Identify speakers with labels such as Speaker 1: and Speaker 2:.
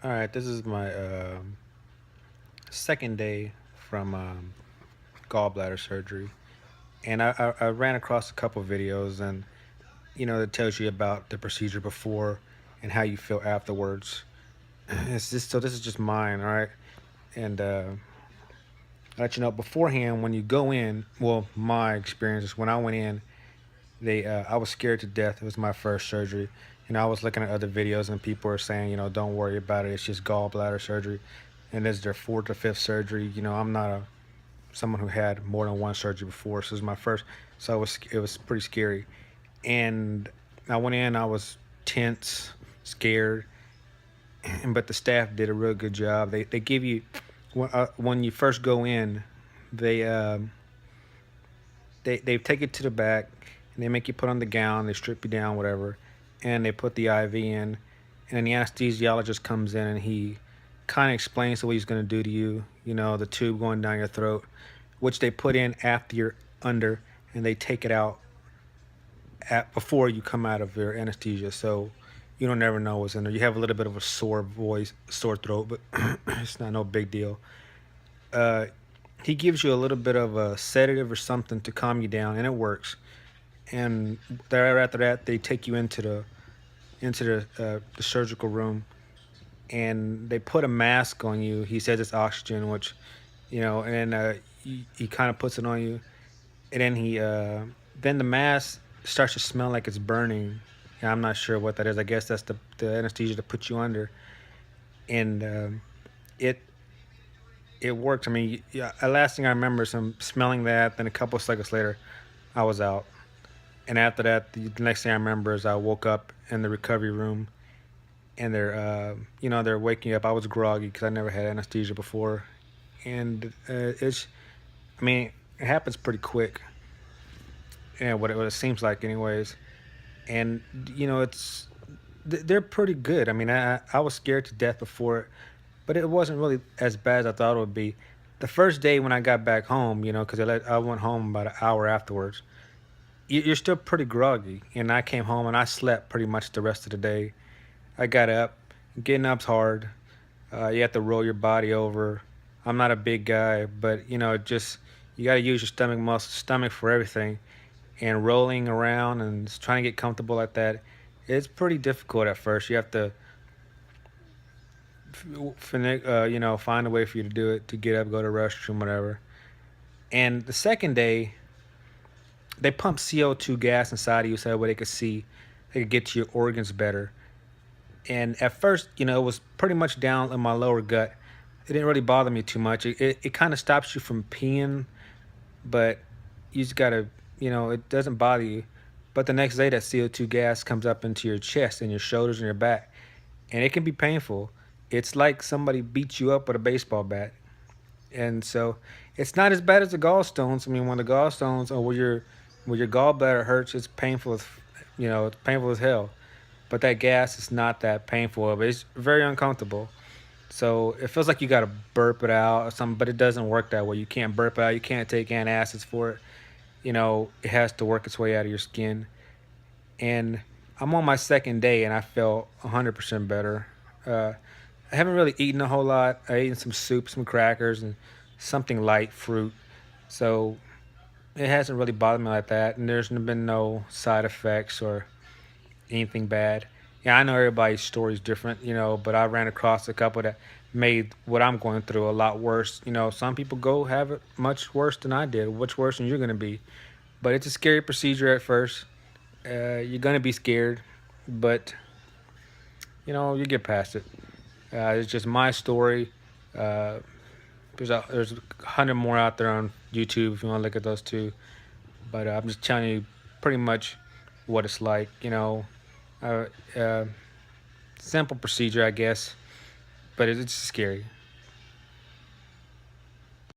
Speaker 1: All right, this is my second day from gallbladder surgery, and I ran across a couple videos, and it tells you about the procedure before and how you feel afterwards. It's just so this is just mine, all right, and I let you know beforehand when you go in. Well, my experience is when I went in, I was scared to death. It was my first surgery. I was looking at other videos and people are saying, don't worry about it. It's just gallbladder surgery, and this is their fourth or fifth surgery. I'm not someone who had more than one surgery before, so it was my first. So it was pretty scary, and I went in. I was tense, scared, but the staff did a real good job. They give you when you first go in, they they take it to the back and they make you put on the gown. They strip you down, whatever, and they put the IV in. And then the anesthesiologist comes in and he kind of explains what he's going to do to you. The tube going down your throat, which they put in after you're under, and they take it out before you come out of your anesthesia. So you don't never know what's in there. You have a little bit of a sore voice, sore throat, but it's not no big deal. Uh, he gives you a little bit of a sedative or something to calm you down, and it works. And there after that, they take you into the surgical room, and they put a mask on you. He says it's oxygen, which and he kind of puts it on you, and then the mask starts to smell like it's burning. Yeah, I'm not sure what that is. I guess that's the anesthesia to put you under, and it it worked. I mean, yeah. The last thing I remember is smelling that. Then a couple of seconds later, I was out. And after that, the next thing I remember is I woke up in the recovery room, and they're waking you up. I was groggy because I never had anesthesia before, and I mean, it happens pretty quick, and what it seems like, anyways. And they're pretty good. I mean, I was scared to death before, but it wasn't really as bad as I thought it would be. The first day when I got back home, because I went home about an hour afterwards. You're still pretty groggy, and I came home and I slept pretty much the rest of the day. I got up. Getting up's hard. You have to roll your body over. I'm not a big guy, but just you got to use your stomach for everything. And rolling around and just trying to get comfortable like that, it's pretty difficult at first. You have to, find a way for you to do it, to get up, go to the restroom, whatever. And the second day, they pump CO2 gas inside of you so that way they could get to your organs better. And at first, it was pretty much down in my lower gut. It didn't really bother me too much. It kind of stops you from peeing, but you just gotta, it doesn't bother you. But the next day, that CO2 gas comes up into your chest and your shoulders and your back, and it can be painful. It's like somebody beats you up with a baseball bat. And so it's not as bad as the gallstones. I mean, when the gallstones or where your gallbladder hurts, it's painful as it's painful as hell. But that gas is not that painful, but it's very uncomfortable. So it feels like you gotta burp it out or something, but it doesn't work that way. You can't burp it out. You can't take antacids for it. It has to work its way out of your skin. And I'm on my second day, and I feel 100% better. I haven't really eaten a whole lot. I eaten some soup, some crackers, and something light, fruit. So it hasn't really bothered me like that, and there's been no side effects or anything bad. Yeah, I know everybody's story is different, but I ran across a couple that made what I'm going through a lot worse. Some people go have it much worse than I did, much worse than you're going to be. But it's a scary procedure at first. You're going to be scared, but, you get past it. It's just my story. Uh, there's 100 more out there on YouTube if you want to look at those too. But I'm just telling you pretty much what it's like. Uh, uh, Simple procedure, I guess, but it's scary.